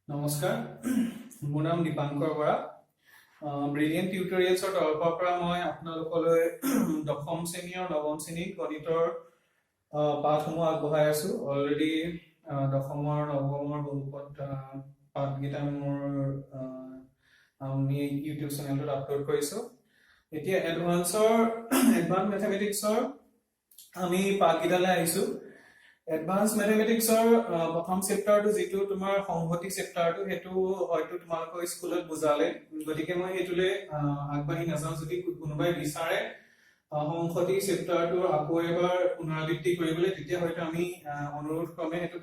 নমস্কাৰ মোৰ নাম দীপাংকৰ বৰা ব্ৰিলিয়েণ্ট টিউটৰিয়েলছৰ তৰফৰ পৰা মই আপোনালোকলৈ দশম শ্ৰেণী আৰু নৱম শ্ৰেণীৰ গণিতৰ পাঠসমূহ আগবঢ়াই আছো অলৰেডি দশমৰ নৱমৰ বহুপদ পাঠকেইটা মোৰ আমি ইউটিউব চেনেলটোত আপলোড কৰিছো এতিয়া এডভান্স মেথমেটিক্সৰ আমি পাঠকেইটালৈ আহিছো এডভান্স মেথমেটিক্সৰ প্ৰথম চেপ্টাৰটো যেটো তোমাৰ সংহতি চেপ্টাৰটো হেতু হয়তো তোমালোকৰ স্কুলত বুজালে গতিকে মই হেতুলে আগবাঢ়ি নাযাওঁ যদি কোনোবাই বিচাৰে সংহতি চেপ্টাৰটো আকৌ এবাৰ পুনৰাবৃত্তি কৰিবলৈ তেতিয়া হয়তো আমি অনুৰোধ ক্ৰমে হেতু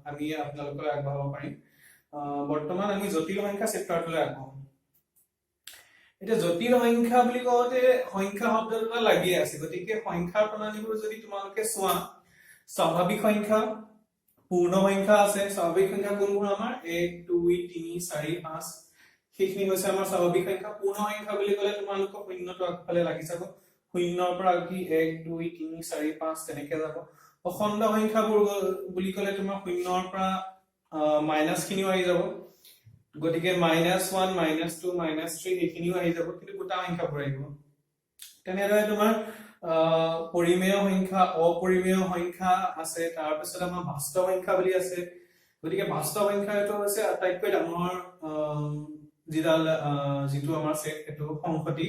আমি আপোনালোকৰ আগবঢ়াব পাৰিম বৰ্তমান আমি জটিল সংখ্যা চেপ্টাৰটোলৈ আগবঢ়াম এটা জটিল সংখ্যা বুলি কওঁতে সংখ্যা শব্দটো লাগি আছে গতিকে সংখ্যাৰ প্ৰণালীবোৰ যদি তোমালোকে চোৱা স্বাভাৱিক সংখ্যা পূৰ্ণ সংখ্যা আছে স্বাভাৱিক সংখ্যা কোনবোৰ আমাৰ 1 2 3 4 5 সেইখিনি হৈছে আমাৰ স্বাভাৱিক সংখ্যা পূৰ্ণ সংখ্যা বুলি ক'লে তোমালোকৰ শূন্যটো আগফালে লাগি যাব শূন্যৰ পৰা কি 1 2 3 4 5 তেনেকৈ যাব অখণ্ড সংখ্যাবোৰ বুলি ক'লে তোমাৰ শূন্যৰ পৰা মাইনাস খিনিও আহি যাব গতিকে -1 -2 -3 এইখিনিও আহি যাব কিন্তু গোটা সংখ্যাবোৰ আহিব তেনেদৰে তোমাৰ পৰিমেয় সংখ্যা অপৰিমেয় সংখ্যা আছে তাৰ পিছত আমাৰ বাস্তৱ সংখ্যা বুলি আছে গতিকে বাস্তৱ সংখ্যা এটো হৈছে আটাইতকৈ ডাঙৰ যিটো আমাৰ সেট এটো সংহতি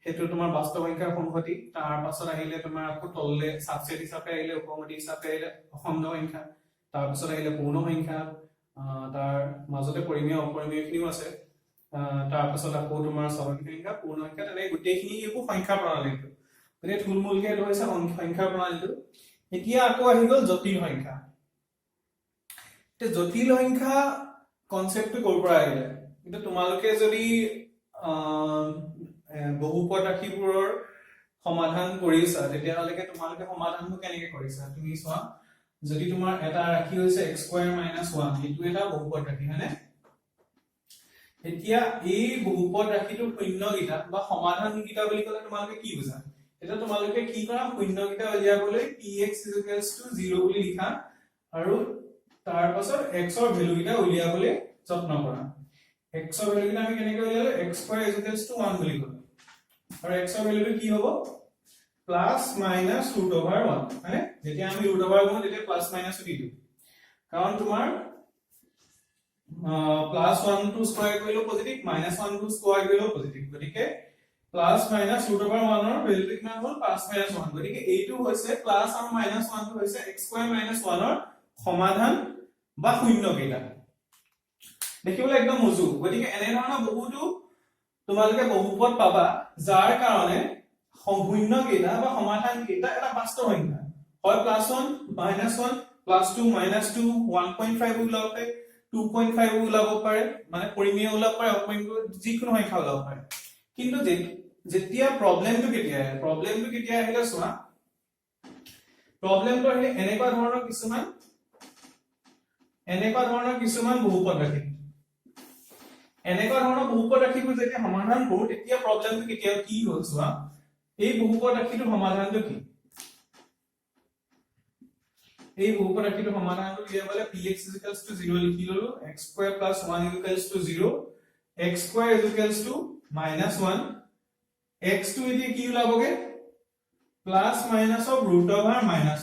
হেতু তোমাৰ বাস্তৱ সংখ্যাৰ সংহতি তাৰ পাছত আহিলে তোমাৰ আকৌ তললে সাবসেট হিচাপে আহিলে উপমতি হিচাপে আহিলে অখণ্ড সংখ্যা তাৰ পিছত আহিলে পূৰ্ণ সংখ্যা তাৰ মাজতে পৰিমেয় অপৰিমেয় খিনিও আছে তাৰ পাছত আকৌ তোমাৰ স্বাভাৱিক সংখ্যা পূৰ্ণ সংখ্যা তেনে গোটেইখিনি এইবোৰ সংখ্যা প্ৰণালীটো গতিকে থুলমূলকে এইটো হৈছে সংখ্যা প্ৰণালীটো এতিয়া আকৌ আহি গ'ল জটিল সংখ্যা জটিল সংখ্যা কনসেপ্টটো ক'ৰ পৰা আহিলে কিন্তু তোমালোকে যদি বহুপদ ৰাশিবোৰৰ সমাধান কৰিছা তেতিয়ালৈকে তোমালোকে সমাধানটো কেনেকৈ কৰিছা তুমি চোৱা যদি তোমাৰ এটা ৰাশি হৈছে x² - 1 এইটো এটা বহুপদ ৰাশি হয়নে এতিয়া এই বহুপদ ৰাশিটোৰ শূন্যগিটা বা সমাধানগিটা বুলি ক'লে তোমালোকে কি বুজা এটা তোমালোকে কি কৰা শূন্যগিটা উলিয়াবলৈ px = 0 বুলি লিখা আৰু তাৰ পাছত x ৰ ভ্যালুগিটা উলিয়াবলৈ যত্ন কৰা x ৰ ভ্যালুগিটা আমি কেনেকৈ উলিয়ালো x² = 1 বুলি ক'লো আৰু x ৰ ভ্যালুটো কি হ'ব +-√1 মানে যেতিয়া আমি √1 কৰো তেতিয়া +- দি দিও কাৰণ তোমাৰ +1 টো স্কয়াৰ কৰিলে পজিটিভ -1 টো স্কয়াৰ কৰিলে পজিটিভ গতিকে +-√1 ৰ ভ্যালুটো কিমান হ'ল +-1 গতিকে এইটো হৈছে প্লাস আৰু -1 টো হৈছে x² - 1 ৰ সমাধান বা শূন্য কেইটা দেখিবলৈ একদম মজু গতিকে এনে ধৰণৰ বহুতো তোমালোকে বহুপদ পাবা যাৰ কাৰণে শূন্য কেইটা বা সমাধান কেইটা এটা বাস্তৱ সংখ্যা হয় +1 -1 +2 -2 1.5 ওলাব পাৰে 2.5 ওলাব পাৰে মানে পৰিমেয় ওলাব পাৰে অপৰিমেয় যিকোনো সংখ্যা ওলাব পাৰে কিন্তু যেতিয়া প্ৰবলেমটো কেতিয়া আহিলে চোৱা প্ৰবলেমটো আহিলে এনেকুৱা ধৰণৰ কিছুমান বহুপদ ৰাশি যেতিয়া সমাধান কৰো তেতিয়া প্ৰবলেমটো কেতিয়া কি হ'ল চোৱা এই বহুপদ ৰাশিটোৰ সমাধানটো কি এই বহুপদ ৰাশিটোৰ সমাধানটো উলিয়াবলৈ px = 0 লিখি ললো x² + 1 = 0 x² = -1 x2 এতিয়া কি ওলাবগে +-√1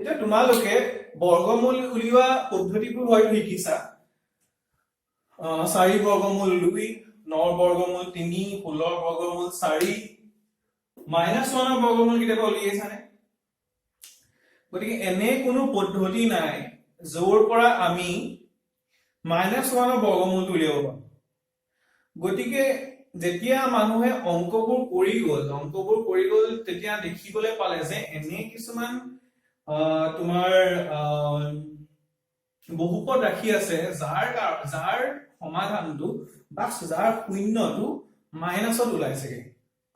এটা তোমালোকে বৰ্গমূল উলিওৱা পদ্ধতিবোৰ হয়তো শিকিছা 4 বৰ্গমূল 2 9 বৰ্গমূল 3 16 বৰ্গমূল 4 -1 ৰ বৰ্গমূল কেতিয়াবা উলিয়াইছানে গতিকে এনে কোনো পদ্ধতি নাই যৰ পৰা আমি -1 ৰ বৰ্গমূলটো উলিয়াব পাৰো গতিকে যেতিয়া মানুহে অংকবোৰ কৰি গ'ল তেতিয়া দেখিবলৈ পালে যে এনে কিছুমান তোমাৰ বহুপদ ৰাশি আছে যাৰ সমাধানটো বা যাৰ শূন্যটো মাইনাসত ওলাইছে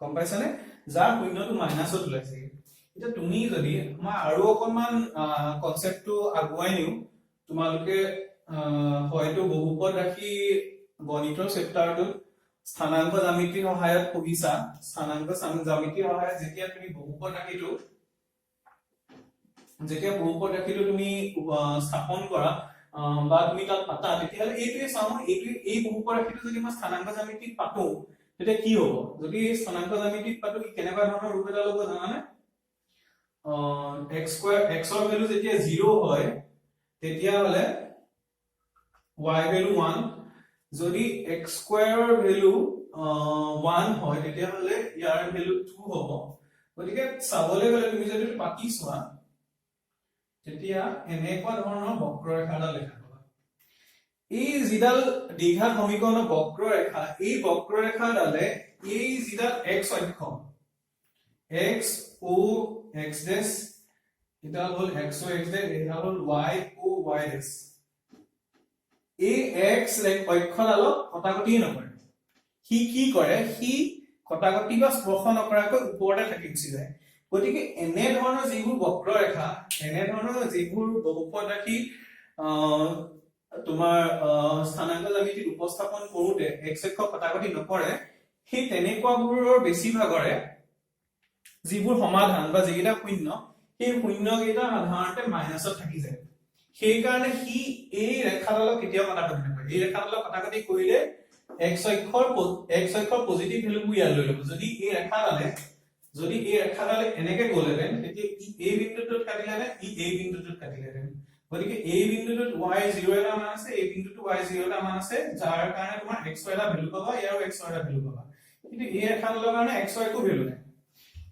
গম পাইছানে যাৰ শূন্যটো মাইনাসত ওলাইছে এতিয়া তুমি যদি মই আৰু অকমান কনসেপ্টটো আগুৱাই নিও তোমালোকে হয়তো বহুপদ ৰাশি গণিতৰ চেপ্টাৰটো স্থানাংক জ্যামিতিৰ সহায়ত পঢ়িছা স্থানাংক জ্যামিতিৰ সহায়ত যেতিয়া তুমি বহুপদ ৰাশিটো তুমি স্থাপন কৰা বা তুমি তাত পাতা তেতিয়াহলে এইটোৱে চাওঁ এই বহুপদ ৰাশিটো যদি মই স্থানাংক জ্যামিতিত পাতো তেতিয়া কি হ'ব যদি এই স্থানাংক জ্যামিতিত পাতো কি কেনেকুৱা ধৰণৰ ৰূপ এটা ল'ব জানানে x স্কয়াৰ x ৰ ভ্যালু যেতিয়া 0 হয় তেতিয়া হলে y ভ্যালু 1 যদি x স্কয়াৰৰ ভ্যালু 1 হয় তেতিয়া হলে ইয়াৰ ভ্যালু 2 হ'ব গতিকে চাবলৈ গলে তুমি যদি পাতি চোৱা তেতিয়া এনেকুৱা ধৰণৰ বক্ৰৰেখা এটা লেখা পাবা এই যিডাল দীঘা সমীকৰণৰ বক্ৰৰেখা এই বক্ৰৰেখাডালে এই যিডাল x অক্ষ x o x dash এটা হল x o x dash এটা হল y o y dash এই x অক্ষডালক কটাকটি নকৰে সি কি কৰে সি কটাকটি বা স্পৰ্শ নকৰাকৈ ওপৰতে থাকি গুচি যায় গতিকে এনে ধৰণৰ যিবোৰ বক্ৰৰেখা এনে ধৰণৰ যিবোৰ বহুপদ ৰাশি তোমাৰ স্থানাংক জ্যামিতিত উপস্থাপন কৰোতে x অক্ষ কটাকটি নকৰে সেই তেনেকুৱাবোৰৰ বেছিভাগৰে যিবোৰ সমাধান বা যিকেইটা শূন্য সেই শূন্যকেইটা সাধাৰণতে মাইনাছত থাকি যায় সেই কাৰণে সি এই ৰেখাডালক কেতিয়াও কটাকটি নকৰে এই ৰেখাডালক কটাকটি কৰিলে x অক্ষৰ পজিটিভ ভ্যালুবোৰ ইয়াত লৈ ল'ব যদি এই ৰেখাডালে এনেকে গ'লেহেঁতেন তেতিয়া ই এই বিন্দুটোত কাটিলেহেঁতেন ই এই বিন্দুটোত কাটিলেহেঁতেন গতিকে এই বিন্দুটোত y0 এটা মান আছে এই বিন্দুটোত y0 এটা মান আছে যাৰ কাৰণে তোমাৰ x এটা ভ্যালু পাবা ইয়াৰ x এটা ভ্যালু পাবা কিন্তু এই ৰেখাডালৰ কাৰণে x একো ভ্যালু নাই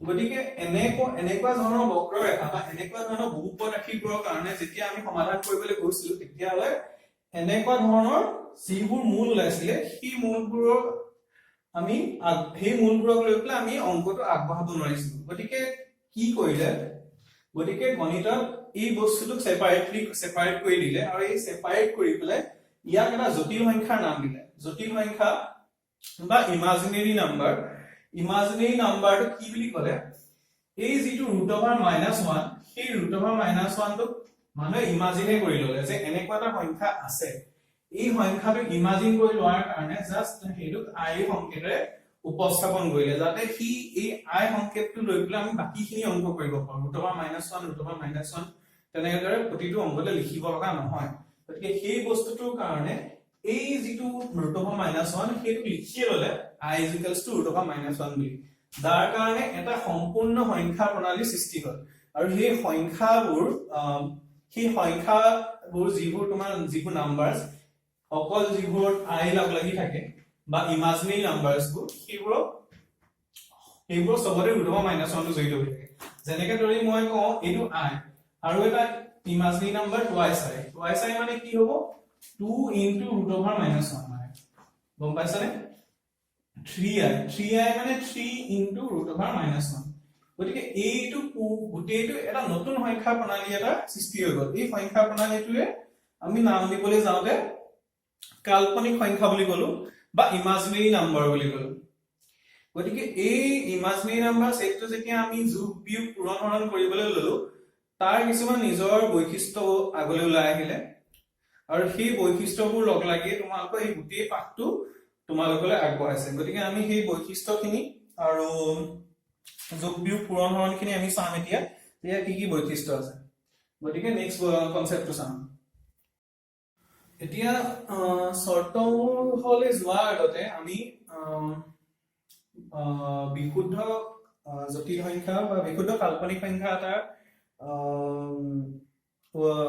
গতিকে এনেকুৱা ধৰণৰ বক্ৰৰেখা বা এনেকুৱা ধৰণৰ বহুপদ ৰাশিবোৰৰ কাৰণে যেতিয়া আমি সমাধান কৰিবলৈ গৈছিলো তেতিয়াহলে এনেকুৱা ধৰণৰ যিবোৰ মূল ওলাইছিলে সেই মূলবোৰক লৈ পেলাই আমি অংকটো আগবঢ়াব নোৱাৰিছিলো গতিকে কি কৰিলে গতিকে গণিতত এই বস্তুটোক সেপাৰেট কৰি দিলে আৰু এই সেপাৰেট কৰি পেলাই ইয়াক এটা জটিল সংখ্যাৰ নাম দিলে জটিল সংখ্যা বা ইমাজিনেৰী নাম্বাৰটো কি বুলি ক'লে এই যিটো √(-1) সেই √(-1) টোক মানুহে ইমাজিনে কৰি ললে যে এনেকুৱা এটা সংখ্যা আছে এই সংখ্যাটো ইমাজিন কৰি লোৱাৰ কাৰণে জাস্ট হেতুক i সংকেতেৰে উপস্থাপন কৰিলে যাতে সি এই i সংকেতটো লৈ পেলাই আমি বাকিখিনি অংক কৰিব পাৰো √(-1) তেনেদৰে প্ৰতিটো অংকতে লিখিব লগা নহয় গতিকে সেই বস্তুটোৰ কাৰণে এই যিটো √(-1) সেইটো লিখিয়ে ললে i √(-1) বুলি যাৰ কাৰণে এটা সম্পূৰ্ণ সংখ্যা প্ৰণালী সৃষ্টি হ'ল আৰু সেই সংখ্যাবোৰ যিবোৰ তোমাৰ যিবোৰ নাম্বাৰছ অকল যিবোৰ i লাগি থাকে বা ইমাজিনেৰী নাম্বাৰছবোৰ সেইবোৰ সবতে √(-1) টো জড়িত হৈ থাকে যেনেকৈ ধৰি মই কওঁ এইটো i আৰু এটা ইমাজিনেৰী নাম্বাৰ twice i মানে কি হ'ব 2 into √(-1) মানে গম পাইছানে 3i মানে 3 into √(-1) গতিকে এইটো গোটেইটো এটা নতুন সংখ্যা প্ৰণালী এটা সৃষ্টি হৈ গ'ল এই সংখ্যা প্ৰণালীটোৱে আমি নাম দিবলৈ যাওঁতে কাল্পনিক সংখ্যা বুলি ক'লো বা ইমাজিনেৰী নাম্বাৰ বুলি ক'লো গতিকে এই ইমাজিনেৰী নাম্বাৰ সেটটো যেতিয়া আমি যোগ বিয়োগ পূৰণ হৰণ কৰিবলৈ ললো তাৰ কিছুমান নিজৰ বৈশিষ্ট্য আগলৈ ওলাই আহিলে আৰু সেই বৈশিষ্ট্যবোৰ লগ লাগি তোমালোকৰ এই গোটেই পাঠটো তোমালোকলৈ আগবঢ়াইছে গতিকে আমি সেই বৈশিষ্ট্যখিনি আৰু যোগ বিয়োগ পূৰণ হৰণখিনি আমি চাম এতিয়া কি কি বৈশিষ্ট্য আছে গতিকে নেক্সট কনসেপ্টটো চাম এতিয়া শৰ্ত হলে যোৱাৰ আগতে আমি বিশুদ্ধ জটিল সংখ্যা বা বিশুদ্ধ কাল্পনিক সংখ্যা এটাৰ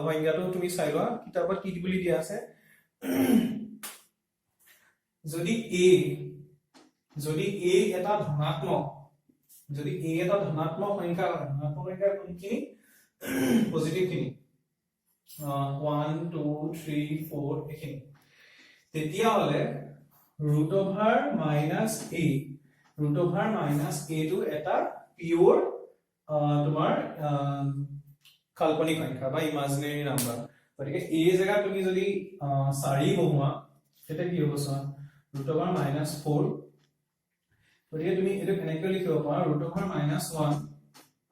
সংজ্ঞাটো তুমি চাই লোৱা কিতাপত কি বুলি দিয়া আছে যদি a এটা ধনাত্মক সংখ্যা কোনখিনি পজিটিভ খিনি 1 2 3 4 এখিনি তেতিয়া হলে √(-a) টো এটা পিওর তোমাৰ কাল্পনিক সংখ্যা বা ইমাজিনেৰী নাম্বাৰ গতিকে এই জায়গা তুমি যদি 4 বহুৱা তেতিয়া কি হ'ব চোৱা √(-4) গতিকে তুমি এটা কেনেকৈ লিখিব পাৰা √(-1)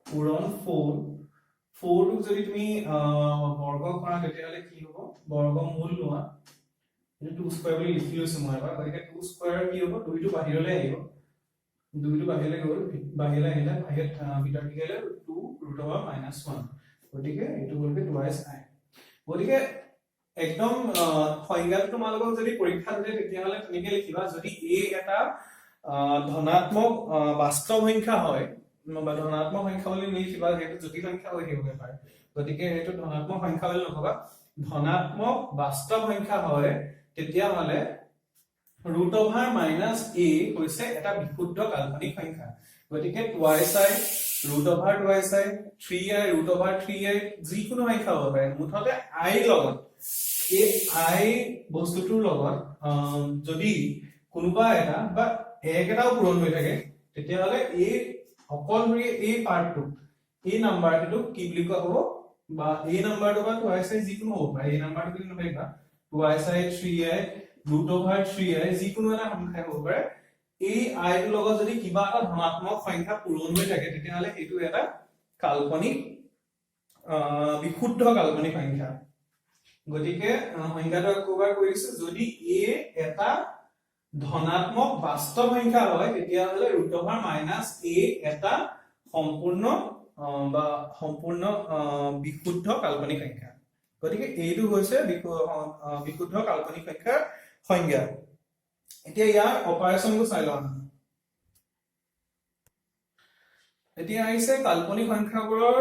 পূৰণ 4 টোক যদি তুমি বৰ্গ কৰা তেতিয়াহলে কি হ'ব বৰ্গমূল লোৱা এইটো 2 স্কয়াৰ বুলি লিখি লৈছো মই এবাৰ গতিকে 2 স্কয়াৰ কি হ'ব 2 টো বাহিৰলৈ আহিব 2 টো বাহিৰলৈ গ'ল বাহিৰলৈ আহিলে ভিতৰ কি গ'লে 2 √(-1) গতিকে এইটো হ'লকে twice i গতিকে একদম সংজ্ঞাটো তোমালোকক যদি পৰীক্ষা দিয়ে তেতিয়াহ'লে তেনেকে লিখিবা যদি a এটা ধনাত্মক বাস্তৱ সংখ্যা হয় বা ধনাত্মক সংখ্যা বুলি লিখিবা যেটো জটিল সংখ্যা হৈ থাকিব পাৰে গতিকে হেতু ধনাত্মক সংখ্যা বুলি নকবা ধনাত্মক বাস্তৱ সংখ্যা হয় তেতিয়াহ'লে √(-a) হৈছে এটা বিশুদ্ধ কাল্পনিক সংখ্যা গতিকে 2i √(2i) 3i √(3i) যিকোনো সংখ্যা হ'ব পাৰে মুঠতে i লগত এই i বস্তুটোৰ লগত যদি কোনোবা এটা বা একেটাও পূৰণ হৈ থাকে তেতিয়াহ'লে এই অকলৰে এই পাৰ্টটো এই নাম্বাৰটো কি বুলি কোৱা হ'ব বা এই নাম্বাৰটো বা 2i যিকোনো হ'ব পাৰে এই নাম্বাৰটো কি নহয়বা 2i 3i √(3i) যিকোনো এটা সংখ্যা হ'ব পাৰে এই i ৰ লগত যদি কিবা এটা ধনাত্মক সংখ্যা পূৰণ হৈ থাকে তেতিয়াহ'লে এটো এটা কাল্পনিক বিশুদ্ধ কাল্পনিক সংখ্যা গতিকে সংখ্যাটো আকবাৰ কৰিছে যদি a এটা ধনাত্মক বাস্তৱ সংখ্যা হয় তেতিয়াহ'লে √(-a) এটা সম্পূৰ্ণ বা সম্পূৰ্ণ বিশুদ্ধ কাল্পনিক সংখ্যা গতিকে এইটো হৈছে বিশুদ্ধ কাল্পনিক সংখ্যাৰ সংজ্ঞা এতিয়া ইয়াৰ অপাৰেচনটো চাই লওঁ এতিয়া আহিছে কাল্পনিক সংখ্যাবোৰৰ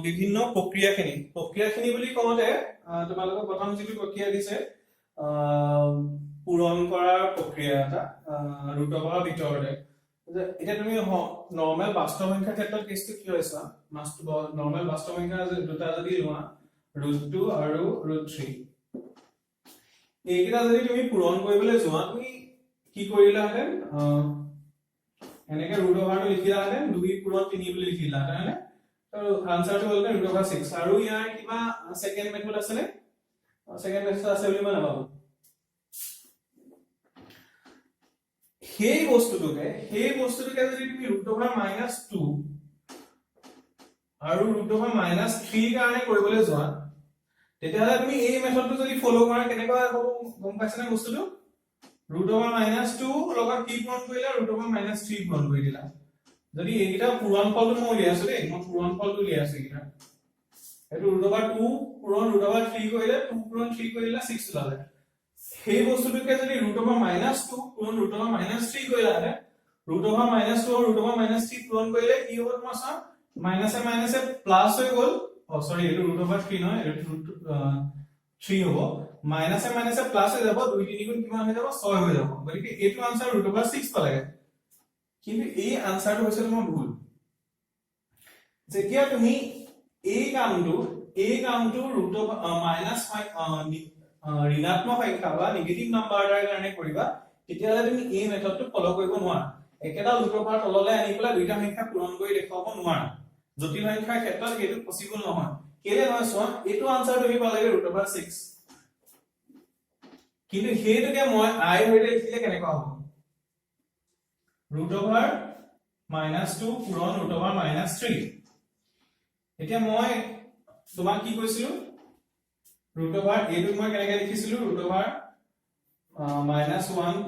বিভিন্ন প্ৰক্ৰিয়াখিনি বুলি কওঁতে তোমালোকক প্ৰথম যিটো প্ৰক্ৰিয়া দিছে পূৰণ কৰাৰ প্ৰক্ৰিয়া এটা ৰুটৰ ভিতৰতে এটা তুমি নৰমাল বাস্তব সংখ্যাৰ ক্ষেত্ৰত কেছটো কি হৈছে নৰমাল বাস্তব সংখ্যা দুটা যদি লোৱা √2 আৰু √3 এইকেইটা যদি তুমি পূৰণ কৰিবলৈ যোৱা তুমি কি কৰিলা হেতেন এনেকে √টো লিখিলা হেতেন 2 পূৰণ 3 বুলি লিখিলা হেতেন আৰু আনসাৰটো হ'ল √6 আৰু ইয়াৰ কিবা সেকেন্ড মেথড আছে নে সেকেন্ড মেথড আছে বুলি মই নাভাবো সেই বস্তুটোকে যদি তুমি √(-2) আৰু √(-3) কাৰণে কৰিবলৈ যোৱা তেতিয়াহ'লে তুমি এই মেথডটো যদি ফলো কৰা কেনেকুৱা হ'ব গম পাইছানে বস্তুটো √(-2) লগত কি পূৰণ কৰিলা √(-3) পূৰণ কৰি দিলা যদি এইটা পূৰণ ফলটো মই উলিয়াইছো দেই মই পূৰণ ফলটো উলিয়াইছো এটা এটো √(2) পূৰণ √(3) কৰিলে 2 পূৰণ 3 কৰিলা 6 ওলালে সেই বস্তুটোকে যদি √(-2) পূৰণ √(-3) কৰিলা হেতে √(-2) আৰু √(-3) পূৰণ কৰিলে কি হ'ব তোমাৰ চা মাইনাসে মাইনাসে প্লাস হৈ গল সৰি এটো √(3) নহয় এটো 3 হ'ব মাইনাসে মাইনাসে প্লাস হৈ যাব 2 3 গুণ কিমান হৈ যাব 6 হৈ যাব গতিকে এটো আনসাৰ √(6) পালে কিন্তু এই আনসাৰটো হৈছে তোমাৰ ভুল যেতিয়া তুমি এই কামটো ঋণাত্মক সংখ্যা বা নেগেটিভ নাম্বাৰ এটাৰ কাৰণে কৰিবা তেতিয়াহ'লে তুমি এই মেথডটো ফলো কৰিব নোৱাৰা একেটা √ৰ তললৈ আনি পেলাই দুইটা সংখ্যা পূৰণ কৰি দেখাব নোৱাৰা জটিল সংখ্যাৰ ক্ষেত্ৰত সেইটো পসিবল নহয় কেলে হয় চোৱা এটো আনসাৰ তুমি পালেগে √6 কিন্তু হেতুকে মই i হৈতে লিখিলে কেনেকুৱা হ'ব √(-2) পূৰণ √(-3) এতিয়া মই তোমাক কি কৈছিলো √(a) টো মই কেনেকৈ লিখিছিলো √(-1)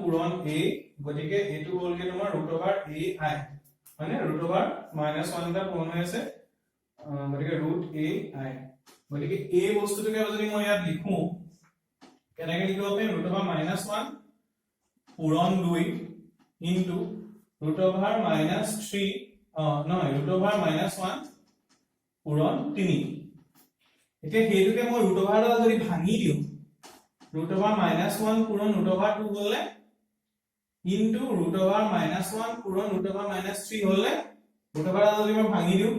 পূৰণ a গতিকে এটো হ'লগে তোমাৰ √(a)i মানে √(-1) এটা পূৰণ হৈ আছে গতিকে √(a)i গতিকে এই বস্তুটোকে যদি মই ইয়াত লিখো কেনেকৈ লিখিব পাৰিম √(-1) পূৰণ 2 ইনটু √(-3) নহয় √(-1) পূৰণ 3 এতিয়া হেতুকে মই √(-টা যদি ভাঙি দিও √(-1) পূৰণ √(2) হ'লে ইনটু √(-1) পূৰণ √(-3) হ'লে √(-টা যদি মই ভাঙি দিও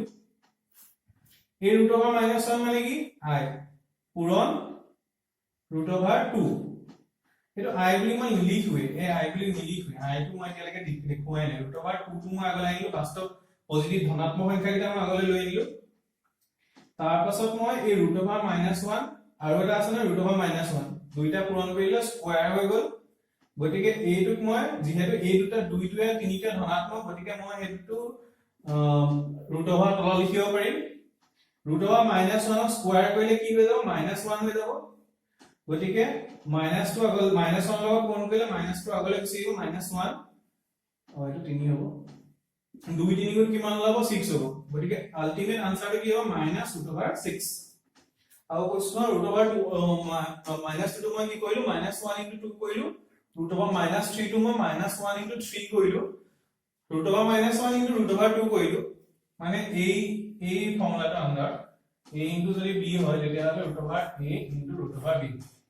এই √(-1) মানে কি i পূৰণ √(2) এটো i বুলি মই নিলিখুৱে এই i বুলি নিলিখুৱে i টো মই একেলগে দেখুৱাই নাই √(2) টো মই আগলৈ আনিলো বাস্তৱ পজিটিভ ধনাত্মক সংখ্যাকেইটা মই আগলৈ লৈ আনিলো তাৰ পাছত মই এই √(-1) আৰু এটা আছে না √(-1) দুইটা পূৰণ কৰিলে স্কয়াৰ হৈ গল গতিকে এইটোক মই যেহেতু এই দুটা 2 টোৱে 3 টা ধনাত্মক গতিকে মই হেতু √(-ৰ তল লিখিব পাৰিম √(-1) স্কয়াৰ কৰিলে কি হৈ যাব -1 হৈ যাব গতিকে -2 আগল -1 লগত পূৰণ কৰিলে -2 আগলৈ গুচি গ'ল -1 এটো 3 হ'ব 2 3 গুণ কিমান ওলাব 6 হ'ব গতিকে আল্টিমেট আনসাৰটো কি হ'ব -√6 আৰু কৈছো ৰুট অভাৰ মাইনাছ 2 টো মই কি কৰিলো -1 * 2 কৰিলো ৰুট অভাৰ -3 টো মই -1 * 3 কৰিলো ৰুট অভাৰ -1 * ৰুট অভাৰ 2 কৰিলো মানে এই ফৰ্মুলাটো আন্ডাৰ a ইনটু যদি b হয় তেতিয়া হলে root over a into root over b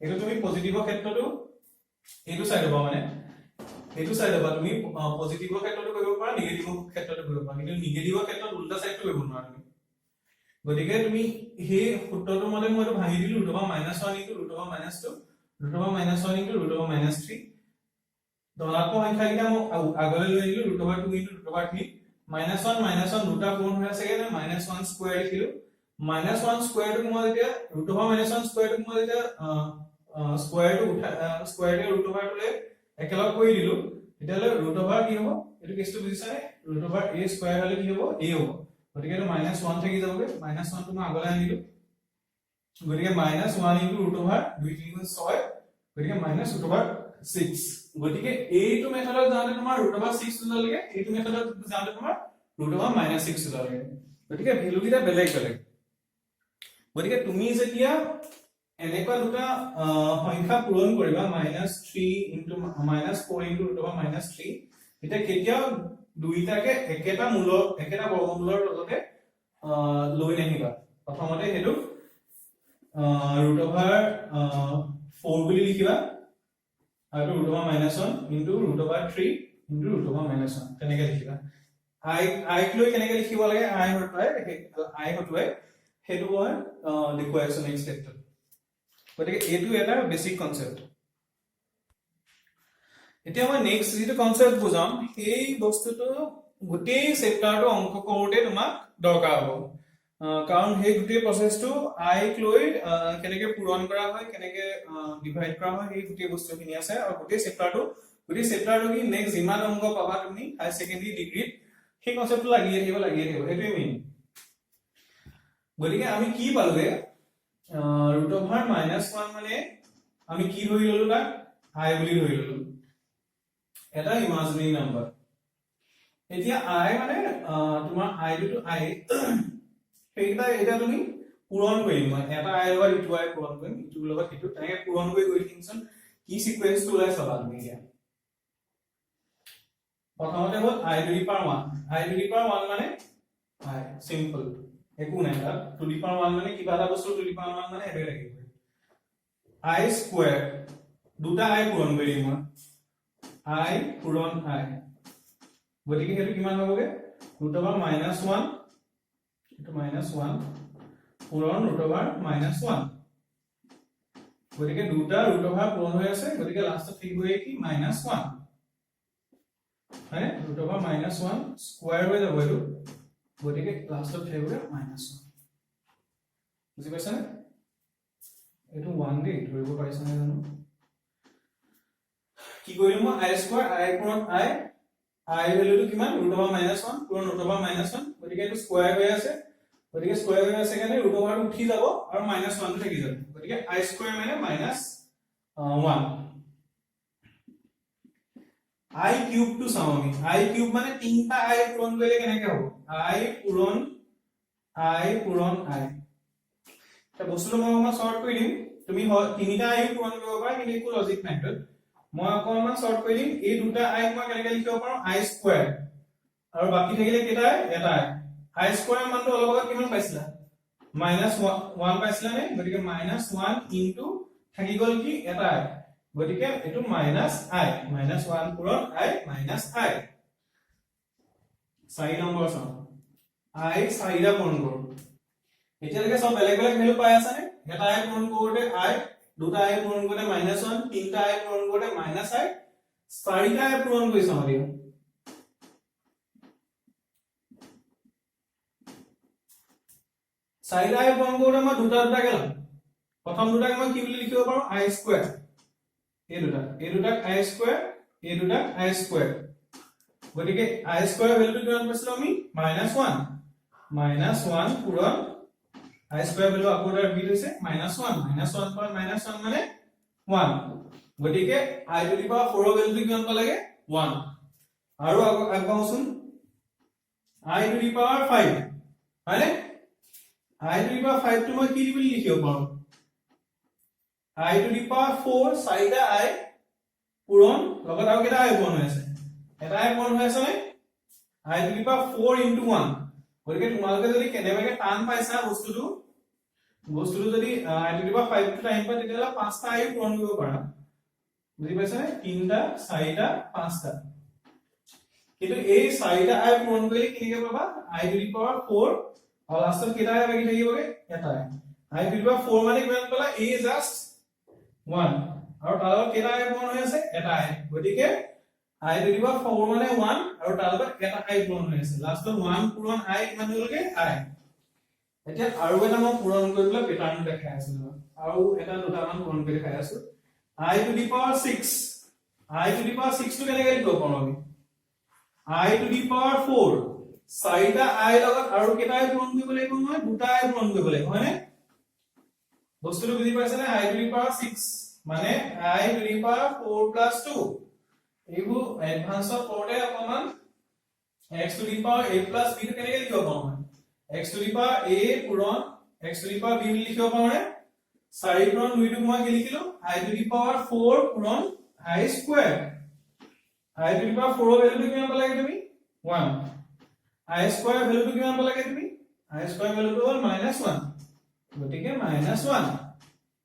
এটো তুমি পজিটিভৰ ক্ষেত্ৰটো এটো সাইড হ'ব মানে এটো সাইড হ'ব তুমি পজিটিভৰ ক্ষেত্ৰটো কৰিব পাৰা নিগেটিভৰ ক্ষেত্ৰটো কৰিব পাৰা কিন্তু নিগেটিভৰ ক্ষেত্ৰত উল্টা সাইডটো কৰিব নোৱাৰা তুমি গতিকে তুমি সেই সূত্ৰটো মতে মই এটো ভাঙি দিলো root over -1 * root over -2 root over -1 * root over -3 ধনাত্মক সংখ্যা কিটা মই আগলৈ লৈ আহিলো ৰুট অভাৰ 2 * ৰুট অভাৰ 3 -1 দুটা পূৰণ হৈ আছে কাৰণে -1 স্কয়াৰ লিখিলো -1 স্কয়াৰ টো মই এতিয়া ৰুট অভাৰ -1 স্কয়াৰ টো মই এতিয়া স্কয়াৰটো স্কয়াৰটো ৰুট অভাৰটোলে একেলগ কৰি দিলো তেতিয়ালে ৰুট অভাৰ কি হ'ব এটো কেছটো বুজিছানে ৰুট অভাৰ a স্কয়াৰ হলে কি হ'ব a হ'ব গতিকে এটো -1 থাকি যাবগে -1 টো মই আগলৈ আনিলো গতিকে -1 * ৰুট অভাৰ 2 3 গুণ 6 গতিকে ৰুট অভাৰ 6 গতিকে এইটো মেথডত যাওঁতে তোমাৰ ৰুট অভাৰ 6 ওলালগে এইটো মেথডত যাওঁতে তোমাৰ ৰুট অভাৰ -6 ওলালগে গতিকে ভ্যালু কিটা বেলেগ বেলেগ গতিকে তুমি যেতিয়া এনেকুৱা দুটা সংখ্যা পূৰণ কৰিবা -3 * -4 * ৰুট অভাৰ -3 এটা কেতিয়া দুইটাকে একেটা মূলৰ একেটা বৰ্গমূলৰ লগতে লৈ নাহিবা প্ৰথমতে হেতু ৰুট অভাৰ 4 বুলি লিখিবা আৰু root over -1 into root over 3 into root over -1 তেনেকে লিখিবা i লৈ কেনেকে লিখিব লাগে i হটুৱাই হেতু মই দেখুৱাই আছো নেক্সট ষ্টেপত গতিকে এটো এটা বেসিক কনসেপ্ট এতিয়া মই নেক্সট যেটো কনসেপ্ট বুজাম এই বস্তুটো গোটেই চেপ্টাৰটো অংক কৰোতে তোমাক দৰকাৰ হ'ব কাৰণ সেই গোটেই প্ৰসেসটো i লৈ কেনেকে পূৰণ কৰা হয় কেনেকে ডিভাইড কৰা হয় এই গোটেই বস্তুখিনি আছে আৰু গোটেই চেপ্টাৰটো কি নেক্সট যিমান অংক পাবা তুমি হাই সেকেন্ডাৰী ডিগ্ৰীত সেই কনসেপ্টটো লাগিয়ে থাকিব এটোৱে মেইন গতিকে আমি কি পালোগে ৰুট অভাৰ -1 মানে আমি কি ধৰি ললো তাক i বুলি ধৰি ললো এটা ইমাজিনাৰী নাম্বাৰ এতিয়া i মানে তোমাৰ i টু i সেইটা এটা তুমি পূৰণ কৰিম মই এটা i লগত ইটো i পূৰণ কৰিম ইটোৰ লগত ইটো তেনেকে পূৰণ কৰি গৈ থাকিমচোন কি সিকোয়েন্সটো ওলাই চাবা তুমি এতিয়া প্ৰথমতে হ'ল i টু দি পাৱাৰ 1 মানে i সিম্পল একো নাই তাত টু দি পাৱাৰ 1 মানে কিবা এটা বস্তু টু দি পাৱাৰ 1 মানে এটাই লাগিব i স্কয়াৰ দুটা i পূৰণ কৰিম মই i পূৰণ i গতিকে হেতু কিমান হ'বগে ৰুট অভাৰ -1 এটো -1 পূৰণ ৰুট অভাৰ -1 গতিকে দুটা ৰুট অভাৰ পূৰণ হৈ আছে গতিকে লাষ্টত থাকিবই কি -1 হয় ৰুট অভাৰ -1 স্কয়াৰ হৈ যাব এটো গতিকে লাষ্টত থাকিবগে -1 বুজি পাইছা নে এটো 1 দি ধৰিব পাৰিছা নে জানো কি কৰিম মই i স্কয়াৰ i পূৰণ i ভ্যালুটো কিমান ৰুট অভাৰ -1 পূৰণ ৰুট অভাৰ -1 গতিকে এটো স্কয়াৰ হৈ আছে কাৰণে ৰুট অভাৰ উঠি যাব আৰু -1 টো থাকি যাব গতিকে i স্কয়াৰ মানে -1 i কিউব টো চাও আমি i কিউব মানে তিনটা i পূৰণ কৰিলে কেনেকে হ'ব i পূৰণ i এটা বস্তুটো মই শৰ্ট কৰি দিম তুমি তিনিটা i পূৰণ কৰিব পাৰা কিন্তু একো লজিক নাই মই অকমান শৰ্ট কৰি দিম এই দুটা i মই কেনেকে লিখিব পাৰো i স্কয়াৰ আৰু বাকি থাকিলে কেটা এটা i স্কয়াৰ মানটো অলপ আগত কিমান পাইছিলা -1 পাইছিলা নে গতিকে -1 ইনটু থাকি গল কি এটা i গতিকে এটো -1 পূৰণ i -i 4 নম্বৰ চাও i 4টা পূৰণ কৰো এতিয়ালৈকে সব বেলেগ বেলেগ ভ্যালু পাই আছা নে এটা i পূৰণ কৰোতে i দুটা i পূৰণ কৰোতে -1 তিনটা i পূৰণ কৰোতে -i 4টা i পূৰণ কৰি চাও দিয়া 4টা i পূৰণ কৰোতে মই দুটা গেলাম প্ৰথম দুটাক মই কি বুলি লিখিব পাৰো i স্কয়াৰ এই দুটাক i স্কয়াৰ এই দুটাক i স্কয়াৰ গতিকে i স্কয়াৰ ভ্যালুটো কিমান পাইছিলো আমি -1 পূৰণ i স্কয়াৰ ভ্যালু আকৌ ৰিপিট হৈছে -1 পূৰণ -1 মানে 1 গতিকে i টু দি পাৱাৰ 4 ভ্যালুটো কিমান পালেগে 1 আৰু আগবাওচোন i টু দি পাৱাৰ 5 হয়নে I to the power 5 to মই কি বুলি লিখিব পাৰো I to the power 4 চাৰিটা I পূৰণ লগত আৰু কেইটা I পূৰণ হৈ আছে এটা I পূৰণ হৈ আছে নে I to the power 4 into 1 গতিকে তোমালোকে যদি কেনেবাকে টান পাইছা বস্তুটো যদি I to the power 5 টো টাইম পায় তেতিয়াহলে পাঁচটা I পূৰণ কৰিব পাৰা বুজি পাইছা নে তিনটা চাৰিটা পাঁচটা কিন্তু এই চাৰিটা I পূৰণ কৰিলে কিনেকে পাবা I to the power 4 আৰু লাষ্টত কেইটা I বাকি থাকিবগে এটা I to the power 4 মানে কিমান পালা a জাস্ট 1 আৰু তাৰ লগত কেইটা I পূৰণ হৈ আছে এটা I গতিকে I to the power 4 মানে 1 আৰু তাৰ লগত এটা I পূৰণ হৈ আছে লাষ্টত 1 পূৰণ I কিমান হ'লগে I এতিয়া আৰু এটা মই পূৰণ কৰিবলৈ পেটাৰ্ন দেখাই আছো আৰু এটা দুটা মান পূৰণ কৰি দেখাই আছো I to the power 6 I to the power 6 টো কেনেকৈ লিখিব পাৰো আমি I to the power 4 চাৰিটা I লগত আৰু কেইটা I পূৰণ কৰিব লাগিব মই দুটা I পূৰণ কৰিব লাগিব হয়নে বস্তুটো বুজি পাইছা নে I to the power 6 মানে I to the power 4 plus 2 এইবোৰ এডভান্সত পঢ়ে অকমান x to the power a plus b টো কেনেকৈ লিখিব পাৰো মই x to the power a পূৰণ x to the power b লিখিব পাৰো নে 4 পূৰণ 2 টো মই কি লিখিলো I to the power 4 পূৰণ I square I to the power 4 ৰ ভ্যালুটো কিমান পালা তুমি 1 I square ভ্যালুটো কিমান পালা তুমি I square ভ্যালুটো হ'ল -1 গতিকে -1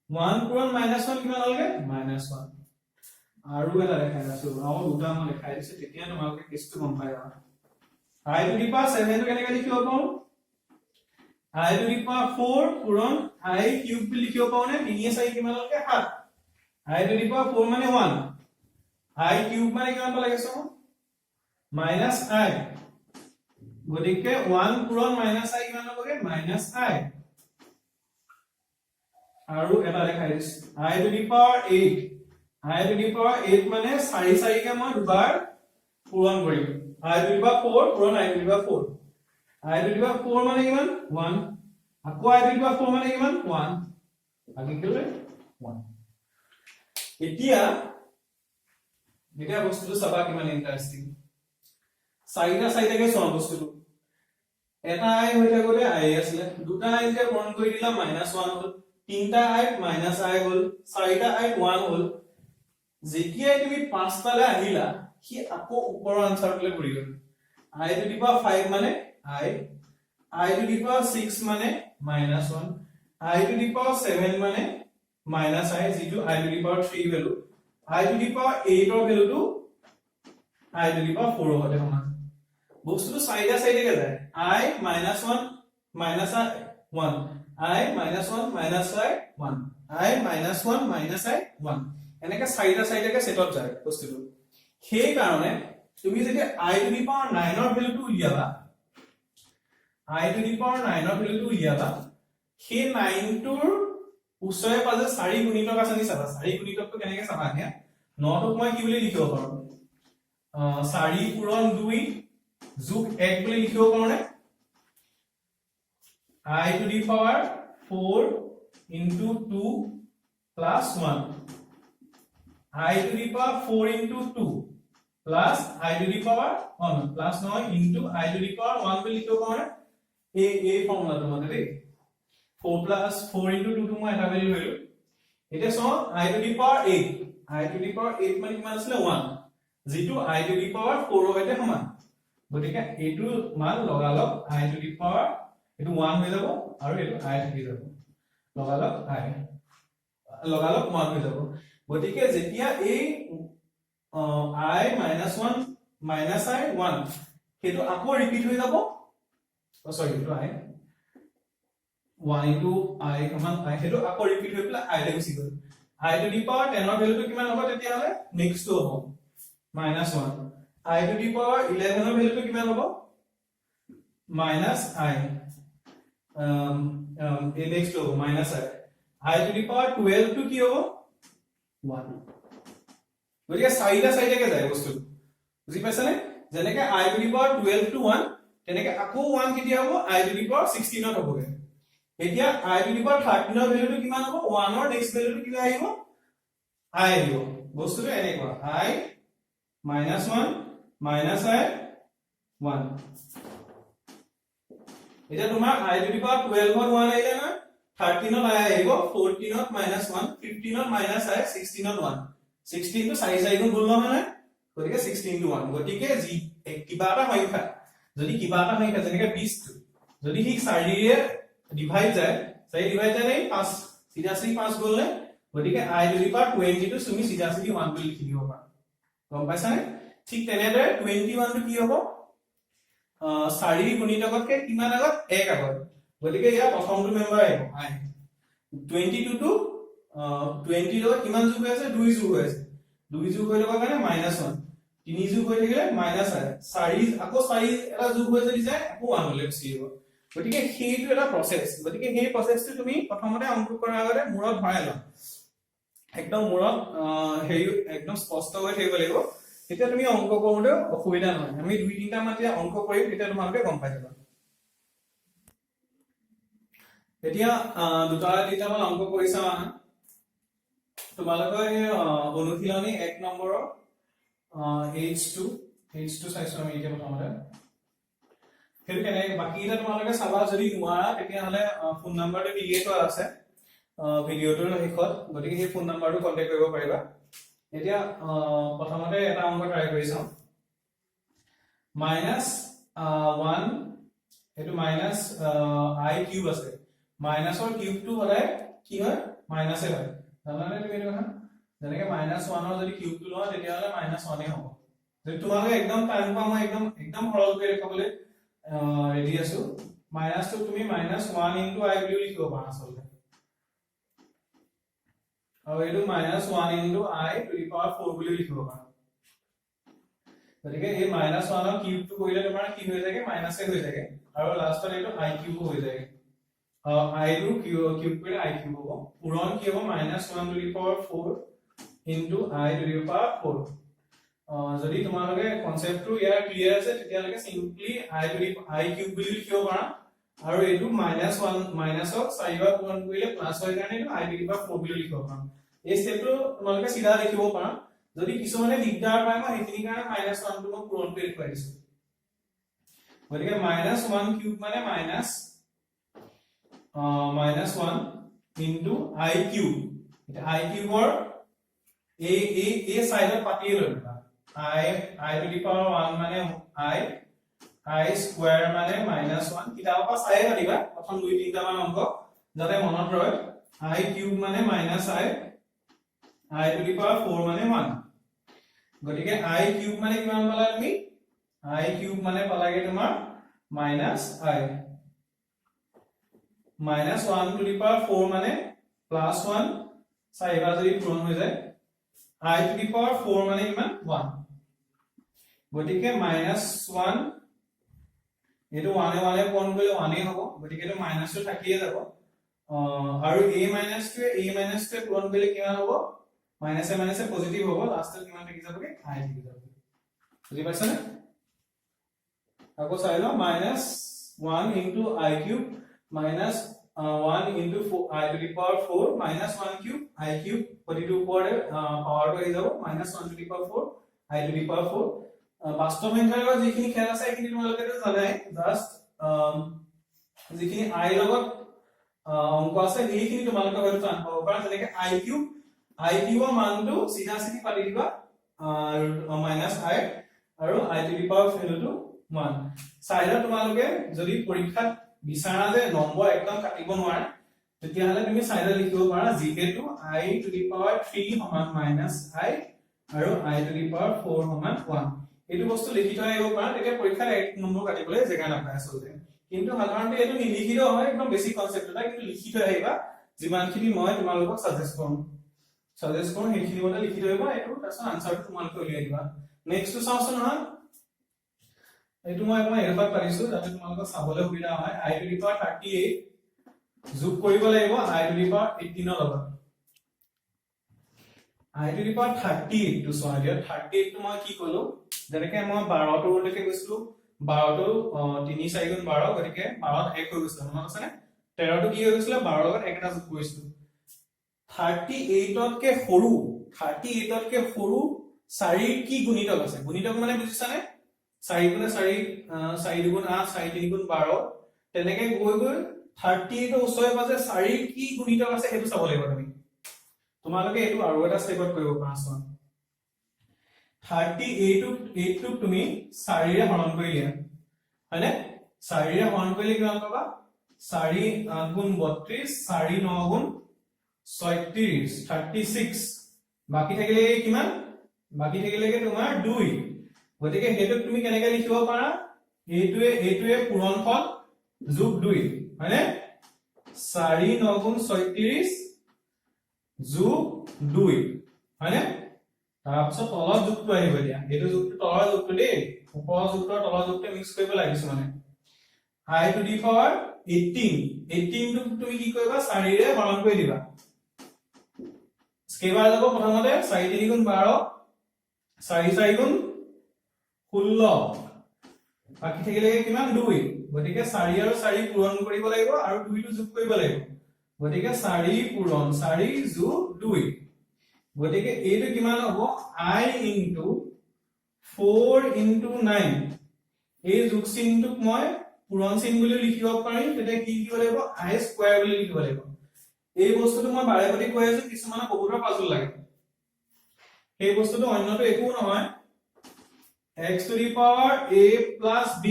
1 পূৰণ -1 কিমান হ'লগে -1 আৰু এটা দেখাই আছো আৰু দুটা মই দেখাই দিছো তেতিয়া তোমালোকে কেছটো গম পাই যাবা I to the power 7 টো কেনেকৈ লিখিব পাৰো I to the power 4 পূৰণ I কিউব বুলি লিখিব পাৰো নে 3 4 কিমান হ'লগে 7 I to the power 4 মানে 1 I কিউব মানে কিমান পালা গেছো -I গতিকে 1 পূৰণ -I কিমান হ'বগে -I আৰু এটা দেখাই দিছো I to the power 8 I to the power 8 মানে 4 4 কে মই দুবাৰ পূৰণ কৰিম I to the power 4 পূৰণ I to the power 4 I to the power 4 মানে কিমান 1 আকৌ I to the power 4 মানে কিমান 1 বাকি কিলে 1 এতিয়া বস্তুটো চাবা কিমান ইন্টারেস্টিং চাৰিটাকে চোৱা বস্তুটো এটা I হৈ থাকোতে I আছিল দুটা I যে পূৰণ কৰি দিলা -1 হ'ল তিনটা I -I হ'ল চাৰিটা I 1 হ'ল যেতিয়া তুমি পাঁচটালে আহিলা কি আকৌ ওপৰৰ আনসাৰটোলে ঘূৰি গ'ল I to the power 5 মানে I to the power 6 মানে -1 I to the power 7 মানে -I যেটো I to the power 3 value I to the power 8 ৰ ভ্যালুটো I to the power 4 হতে সমান বস্তুটো চাইডে কে যায় I -1 -I 1 I -1 -I 1 I -1 -I 1 এনেকে চাইডে সেটত যায় বস্তুটো সেই কাৰণে তুমি যদি I to the power 9 ৰ ভ্যালুটো উলিয়াবা I to the power 9 ৰ ভ্যালুটো উলিয়াবা সেই 9 টোৰ উচৰে পাজে 4 গুণিতক আছে নি চাবা 4 গুণিতকটো কেনেকে চাবা এতিয়া 9 টোক মই কি বুলি লিখিব পাৰো 4 পূৰণ 2 যোগ 1 বুলি লিখিব পাৰো নে I to the power 4 into 2 plus 1 I to the power 4 into 2 plus I to the power 1 plus নহয় into I to the power 1 বুলি লিখিব পাৰো এই ফৰ্মুলাটো মানে দেই 4 plus 4 into 2 টো মই এটা ভ্যালু লইলো এটা so I to the power 8 I to the power 8 মানে কিমান আছিল 1 যেটো I to the power 4 ৰ সৈতে সমান গতিকে এইটো মান লগালগ I to the power এটো 1 হৈ যাব আৰু এটো I থাকি যাব লগালগ 1 হৈ যাব গতিকে যেতিয়া এই I -1 -I 1 হেতু আকৌ ৰিপিট হৈ যাব সৰি এটো I 1 into I সমান I হেতু আকৌ ৰিপিট হৈ পেলাই I লে গুচি গ'ল I to the power 10 ৰ ভ্যালুটো কিমান হ'ব তেতিয়া হলে নেক্সট টো হ'ব -1 I to the power 11 ৰ ভ্যালুটো কিমান হ'ব -I এই নেক্সট টো হ'ব -I to the power 12 টো কি হ'ব 1 গতিকে চাইডে যায় বস্তু বুজি পাইছানে যেনেকে I to the power 12 to 1 তেনেকে আকৌ 1 কেতিয়া হ'ব I to the power 16 ত হ'বগে এতিয়া I to the power 13 ৰ ভ্যালুটো কিমান হ'ব 1 ৰ নেক্সট ভ্যালুটো কি আহিব I আহিব বস্তুটো এনেকুৱা I -1 -I 1 এতিয়া তোমাৰ I to the power 12 ৰ 1 আহিলে না 13 ত I আহিব 14 ত -1 15 ত -I 16 ত 1 16 টো 4 4 গুণ নহয় না গতিকে 16 টো 1 গতিকে যি কিবা এটা সংখ্যা যদি কিবা এটা সংখ্যা যেনেকে 20 টো যদি সি 4 ৰে ডিভাইড যায় 4 ডিভাইড যায় নাই 5 সিধা সিধি 5 গ'ল নে গতিকে I to the power 20 টো তুমি সিধা সিধি 1 বুলি লিখি দিব পাৰা গম পাইছা নে ঠিক তেনেদৰে 21 টো কি হ'ব 4 গুণিতকতকে কিমান আগত 1 আগত গতিকে ইয়া প্ৰথমটো মেম্বাৰ আহিব I 22 টো 20 লগত কিমান যোগ হৈ আছে 2 যোগ হৈ আছে 2 যোগ হৈ থকা কাৰণে -1 3 যোগ হৈ থাকিলে -I 4 আকৌ 4 এটা যোগ হৈ যদি যায় আকৌ 1 লৈ গুচি আহিব গতিকে সেইটো এটা প্ৰসেস গতিকে সেই প্ৰসেসটো তুমি প্ৰথমতে অংক কৰাৰ আগতে মূৰত ভৰাই লোৱা একদম মূৰত হেৰি একদম স্পষ্ট হৈ থাকিব লাগিব তেতিয়া তুমি অংক কৰোঁতে অসুবিধা নহয় আমি দুই তিনটা মাত্ৰা অংক কৰিম তেতিয়া তোমালোকে গম পাই যাবা এতিয়া দুটা তিনটা মান অংক কৰিছা তোমালোকৰ এই অনুশীলনী 1 নম্বৰৰ H2 চাইছো আমি এতিয়া প্ৰথমতে সেইটো কেনে বাকি এটা তোমালোকে চাবা যদি নোৱাৰা তেতিয়া হলে ফোন নাম্বাৰটো দিয়ে থোৱা আছে ভিডিওটোৰ শেষত গতিকে সেই ফোন নাম্বাৰটো কন্টাক্ট কৰিব পাৰিবা এতিয়া প্ৰথমতে এটা অংক ট্ৰাই কৰি চাওঁ -1 এটো -I কিউব আছে মাইনাসৰ কিউবটো হলে কি হয় মাইনাসে হয় জানানে তুমি এইটো কথা যেনেকে -1 ৰ যদি কিউবটো লওঁ তেতিয়া হলে -1 এ হ'ব যদি তোমালোকে একদম টাইম পাম মই একদম সৰল কৰি দেখাবলৈ ৰেডি আছো মাইনাসটো তুমি -1 * I বুলি লিখিব পাৰা আচলতে আৰু এইটো -1 * I to the power 4 বুলি লিখিব পাৰা গতিকে এই -1 ৰ কিউবটো কৰিলে তোমাৰ কি হৈ যায় মাইনাসে হৈ যায় আৰু লাষ্টত এইটো I কিউব হৈ যায় I টো কিউব কৰিলে I কিউব হ'ব পূৰণ কি হ'ব -1 to the power 4 into I to the power 4 যদি তোমালোকে কনসেপ্টটো ইয়াৰ ক্লিয়াৰ আছে তেতিয়া লগে সিম্পলি I কিউব বুলি লিখিব পাৰা আৰু এইটো -1 মাইনাসক 4 বাৰ পূৰণ কৰিলে প্লাস হয় কাৰণে এইটো I to the power 4 বুলি লিখিব পাৰা এই স্টেপটো তোমালোকে সিধা লিখিব পাৰা যদি কিছুমানে দিগদাৰ পায় মই এইখিনি কাৰণে -1 টো মই পূৰণ কৰি দেখুৱাই দিছো গতিকে -1 কিউব মানে -1 into I কিউব এটা I কিউবৰ এই সাইডত পাতি লবা I to the power 1 মানে I স্কয়াৰ মানে -1 কিতাপৰ পৰা চাই দিবা প্ৰথম দুই তিনটা মান অংক যাতে মনত ৰয় I কিউব মানে I to the power 4 মানে 1 গতিকে I কিউব মানে কিমান পালা তুমি I কিউব মানে পালাগে তোমাৰ -I -1 to the power 4 মানে +1 চাইবা যদি পূৰণ হৈ যায় I to the power 4 মানে কিমান 1 গতিকে -1 এটো 1 এ 1 এ পূৰণ কৰিলে 1 এ হ'ব গতিকে এটো মাইনাসটো থাকিয়ে যাব আৰু a মাইনাসটোৱে পূৰণ কৰিলে কিমান হ'ব মাইনাসে পজিটিভ হ'ব লাষ্টত কিমান থাকি যাবগে I থাকি যাব বুজি পাইছানে আকৌ চাই লও -1 into I cube -1 into I to the power 4 -1 cube I cube প্ৰতিটো ওপৰে পাৱাৰটো আহি যাব -1 to the power 4 I to the power 4 বাস্তৱ সংখ্যাৰ যিখিনি খেল আছে এইখিনি তোমালোকে জানাই জাস্ট যিখিনি I লগত অংক আছে এইখিনি তোমালোকে হয়তো জান পাব পাৰা যেনেকে I cube ৰ মানটো সিধা সিধি পাতি দিবা -I আৰু I to the power ভ্যালুটো 1 চাইৰা তোমালোকে যদি পৰীক্ষাত বিচাৰা যে নম্বৰ একদম কাটিব নোৱাৰে তেতিয়া হলে তুমি চাইৰা লিখিব পাৰা যেহেতু I to the power 3 সমান -I আৰু I to the power 4 সমান 1 এইটো বস্তু লিখি থৈ আহিব পাৰা তেতিয়া পৰীক্ষাত এক নম্বৰ কাটিবলৈ জায়গা নাপায় আচলতে কিন্তু সাধাৰণতে এইটো নিলিখিলেও হয় একদম বেসিক কনসেপ্ট এটা কিন্তু লিখি থৈ আহিবা যিমানখিনি মই তোমালোকক সাজেষ্ট কৰিম সেইখিনি মতে লিখি থৈ আহিবা এইটো তাৰছত আনসাৰটো তোমালোকে উলিয়াই দিবা নেক্সটটো চাওচোন নহয় এইটো মই অকমান এৰপাত পাৰিছো যাতে তোমালোকক চাবলৈ সুবিধা হয় I to the power 38 যোগ কৰিব লাগিব I to the power 18 ৰ লগত I to the power 38 টো চোৱা দিয়া 38 টো মই কি কলো যেনেকে মই 12 টো লৈকে গৈছিলো 12 টো 3 4 গুণ 12 গতিকে 12 ত 1 হৈ গৈছিল মনত আছে নে 13 টো কি হৈ গৈছিল 12 লগত 1 এটা যোগ কৰিছিলো 38 তকৈ সৰু 4 কি গুণিতক আছে গুণিতক মানে বুজিছানে 4 গুণে 4 4 দুগুণ 8 4 3 গুণ 12 তেনেকে গৈ গৈ 38 ৰ ওচৰে পাজে 4 কি গুণিতক আছে সেইটো চাব লাগিব তুমি তোমালোকে এটো আৰু এটা স্টেপত কৰিব পাৰা চোৱা 38 টোক তুমি 4 ৰে হৰণ কৰি দিয়া হয়নে 4 ৰে হৰণ কৰিলে কিমান পাবা 4 8 গুণ 32 4 9 গুণ 36 36 বাকি থাকিলে কিমান বাকি থাকিলে তোমাৰ 2 গতিকে হেতু তুমি কেনেকৈ লিখিব পাৰা এইটোৱে পূৰণফল যোগ 2 হয়নে 4 9 গুণ 36 যোগ 2 হয়নে তাৰপিছত তলৰ যোগটো আহিব দিয়া এইটো যোগটো তলৰ যোগটো দেই ওপৰৰ যোগটো তলৰ যোগটো মিক্স কৰিব লাগিছে মানে i to the power 18 টো তুমি কি কৰিবা 4 ৰে হৰণ কৰি দিবা স্কেবাৰ যাব প্ৰথমতে 4 3 গুণ 12 4 4 গুণ 16 বাকি থাকিলে কিমান 2 গতিকে 4 আৰু 4 পূৰণ কৰিব লাগিব আৰু 2 টো যোগ কৰিব লাগিব গতিকে 4 পূৰণ 4 যোগ 2 গতিকে এইটো কিমান হ'ব i into 4 into 9 এই যোগ চিহ্নটোক মই পূৰণ চিহ্ন বুলি লিখিব পাৰিম তেতিয়া কি লিখিব লাগিব i স্কয়াৰ বুলি লিখিব লাগিব এই বস্তুটো মই বাৰে বাৰে কৈ আছো কিছুমানে বহুতৰ পাজল লাগে এই বস্তুটো অন্যটো একো নহয় x to the power a plus b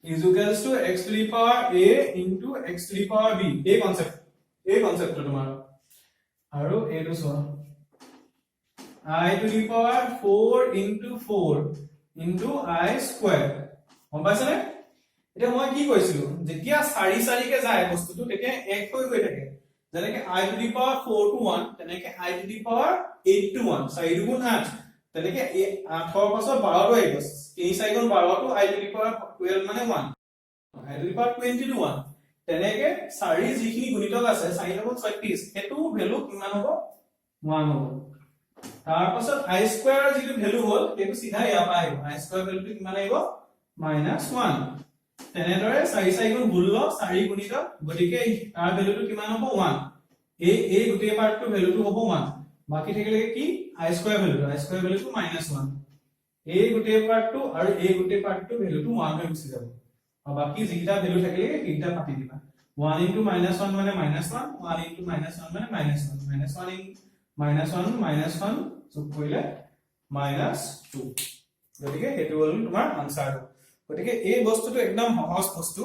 is equals to x to the power a into x to the power b এই কনসেপ্ট তোমাৰ আৰু এইটো চোৱা I to the power 4 into 4 into I square গম পাইছানে এটা মই কি কৈছিলো যেতিয়া 4 4 কে যায় বস্তুটো তেতিয়া 1 হৈ গৈ থাকে যেনেকে I to the power 4 to 1 তেনেকে I to the power 8 to 1 4 গুণ 8 তেনেকে 8 ৰ পাছত 12 টো আহিব 3 4 গুণ 12 টো I to the power 12 মানে 1 I to the power 20 to 1 তেনেকে 4 যিখিনি গুণিতক আছে 4 গুণ 36 হেতু ভ্যালু কিমান হ'ব 1 হ'ব তাৰ পাছত i স্কয়াৰ যিটো ভ্যালু হ'ল সেইটো সিধা ইয়াৰ পৰা আহিব i স্কয়াৰ ভ্যালুটো কিমান আহিব -1 তেনেদৰে 4 4 গুণ 16 4 গুণিত গতিকে তাৰ ভ্যালুটো কিমান হ'ব 1 এই গোটেই পাৰ্টটো ভ্যালুটো হ'ব 1 বাকি থাকিলে কি i স্কয়াৰ ভ্যালুটো -1 এই গোটেই পাৰ্টটো আৰু এই গোটেই পাৰ্টটো ভ্যালুটো 1 হৈ গুচি যাব আৰু বাকি যিটা ভ্যালু থাকিলে এইটা কাটি দিবা 1 into -1 মানে -1 1 into -1 মানে -1 -1 যোগ কৰিলে -2 গতিকে হেতু হ'ল তোমাৰ আনসাৰ গতিকে এই বস্তুটো একদম সহজ বস্তু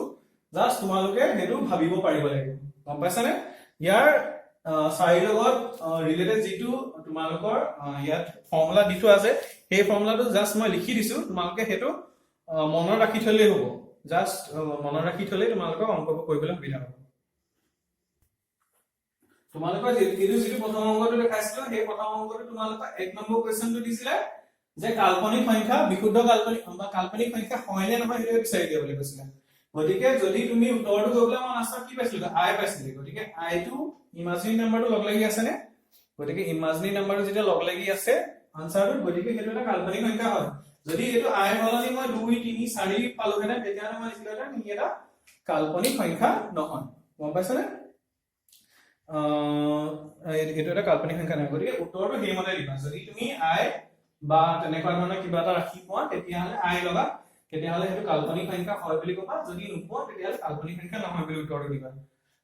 জাস্ট তোমালোকে হেতু ভাবিব পাৰিব লাগিব গম পাইছানে ইয়াৰ চাৰি লগত ৰিলেটেড যেটো তোমালোকৰ ইয়াত ফৰ্মুলা দিটো আছে সেই ফৰ্মুলাটো জাস্ট মই লিখি দিছো তোমালোকে হেতু মনত ৰাখি থলে হ'ব জাস্ট মনত ৰাখি থলে তোমালোকৰ অংকটো কৰিবলৈ সুবিধা হ'ব তোমালোকৰ এইটো যেটো প্ৰথম অংকটো দেখাইছিলো সেই প্ৰথম অংকটো তোমালোকৰ 1 নম্বৰ কোৱেশ্চনটো দিছিলে যে কাল্পনিক সংখ্যা বিশুদ্ধ কাল্পনিক সংখ্যা হয় নে নহয় সেইটো বিচাৰি দিয়া বুলি কৈছিল গতিকে যদি তুমি উত্তৰটো গবলৈ মন আছে কি পাইছিল i পাইছিল গতিকে i টো ইমাজিনাৰী নাম্বাৰটো লগ লাগি আছে নে গতিকে ইমাজিনাৰী নাম্বাৰটো যেতিয়া লগ লাগি আছে আনসাৰটো গতিকে সেইটো এটা কাল্পনিক সংখ্যা হয় যদি এটো i হলনি মই 2 3 4 পালো হেনে তেতিয়া মই লিখিলো নি এটা কাল্পনিক সংখ্যা নহয় গম পাইছানে এটো এটা কাল্পনিক সংখ্যা নহয় গতিকে উত্তৰটো হেমতে দিবা যদি তুমি i বা তেনেকুৱা ধৰণৰ কিবা এটা ৰাখি পোৱা তেতিয়া হলে i লগা তেতিয়া হলে হেতু কাল্পনিক সংখ্যা হয় বুলি কবা যদি নোপোৱা তেতিয়া হলে কাল্পনিক সংখ্যা নহয় বুলি উত্তৰটো দিবা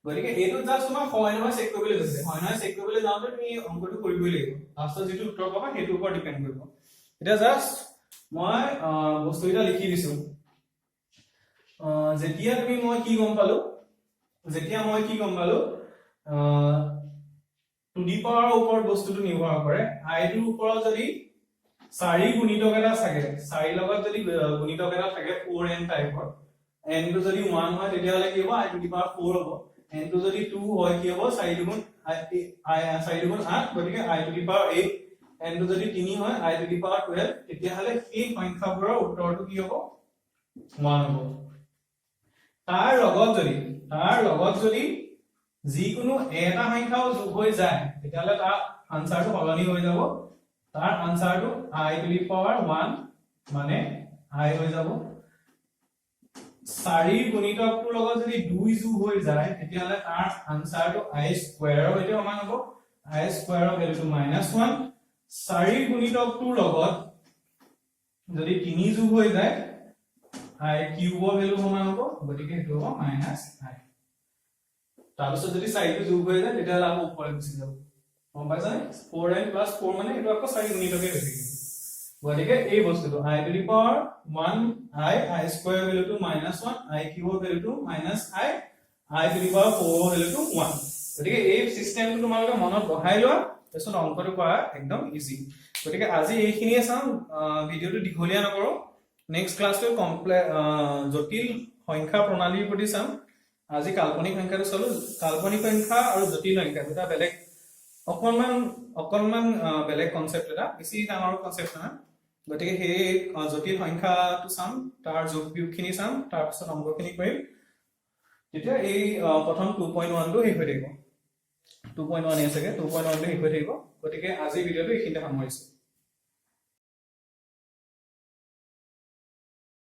গতিকে এটো জাস্ট তোমাৰ হয় নহয় চেক কৰিবলৈ আছে হয় নহয় চেক কৰিবলৈ যাওঁতে তুমি অংকটো কৰিবই লাগিব লাষ্টত যেটো উত্তৰ পাবা হেতুৰ ওপৰত ডিপেন্ড কৰিব এটা জাস্ট মই বস্তু এটা লিখি দিছো যেতিয়া তুমি মই কি গম পালো টু দি পাৱাৰ ওপৰত বস্তুটো নিৰ্ভৰ কৰে i টোৰ ওপৰত যদি 4 গুণিতক এটা থাকে 4 লগত যদি গুণিতক এটা থাকে 4n টাইপৰ n টো যদি 1 হয় তেতিয়া হলে কি হ'ব i টু দি পাৱাৰ 4 হ'ব n টো যদি 2 হয় কি হ'ব 4 গুণ 8 গতিকে i to the power 8 n টো যদি 3 হয় i টু দি পাৱাৰ 12 তেতিয়া হলে এই সংখ্যাবোৰৰ উত্তৰটো কি হ'ব 1 হ'ব তাৰ লগত যদি যিকোনো এটা সংখ্যাও যোগ হৈ যায় তেতিয়া হলে তাৰ আনসাৰটো সলনি হৈ যাব তাৰ আনসাৰটো i টু দি পাৱাৰ 1 মানে i হৈ যাব 4 গুণিতকটোৰ লগত যদি 2 যোগ হৈ যায় তেতিয়া হলে তাৰ আনসাৰটো i স্কয়াৰৰ হৈতে সমান হ'ব i স্কয়াৰৰ ভ্যালুটো -1 4 গুণিতকটোৰ লগত যদি 3 যোগ হৈ যায় i কিউবৰ ভ্যালু সমান হ'ব গতিকে হেতু হ'ব -i তাৰপিছত যদি সাইডটো যোগ হৈ যায় তেতিয়া আমি ওপৰে গুচি যাব গম পাইছা 4n + 4 মানে এটো আকৌ 4 ইউনিটকে হৈ থাকিব গতিকে এই বস্তুটো i to the power 1 i square ভ্যালুটো -1 i কিউবৰ ভ্যালুটো -i i to the power 4 ভ্যালুটো 1 গতিকে এই সিস্টেমটো তোমালোকে মনত বহাই লোৱা তাৰপিছত অংকটো কৰা একদম ইজি গতিকে আজি এইখিনিয়ে চাম ভিডিওটো দীঘলীয়া নকৰো নেক্সট ক্লাছটো জটিল সংখ্যা প্ৰণালীৰ প্ৰতি চাম আজি কাল্পনিক সংখ্যাটো চালো কাল্পনিক সংখ্যা আৰু জটিল সংখ্যা দুটা বেলেগ অকনমান বেলেগ কনসেপ্ট এটা বেছি ডাঙৰ কনসেপ্ট না গতিকে সেই জটিল সংখ্যাটো চাম তাৰ যোগ বিয়োগখিনি চাম তাৰ পিছত অংকখিনি কৰিম তেতিয়া এই প্ৰথম 2.1 টো শেষ হৈ থাকিব 2.1 আছে 2.1 টো শেষ হৈ থাকিব গতিকে আজি ভিডিওটো এইখিনিতে সামৰিছো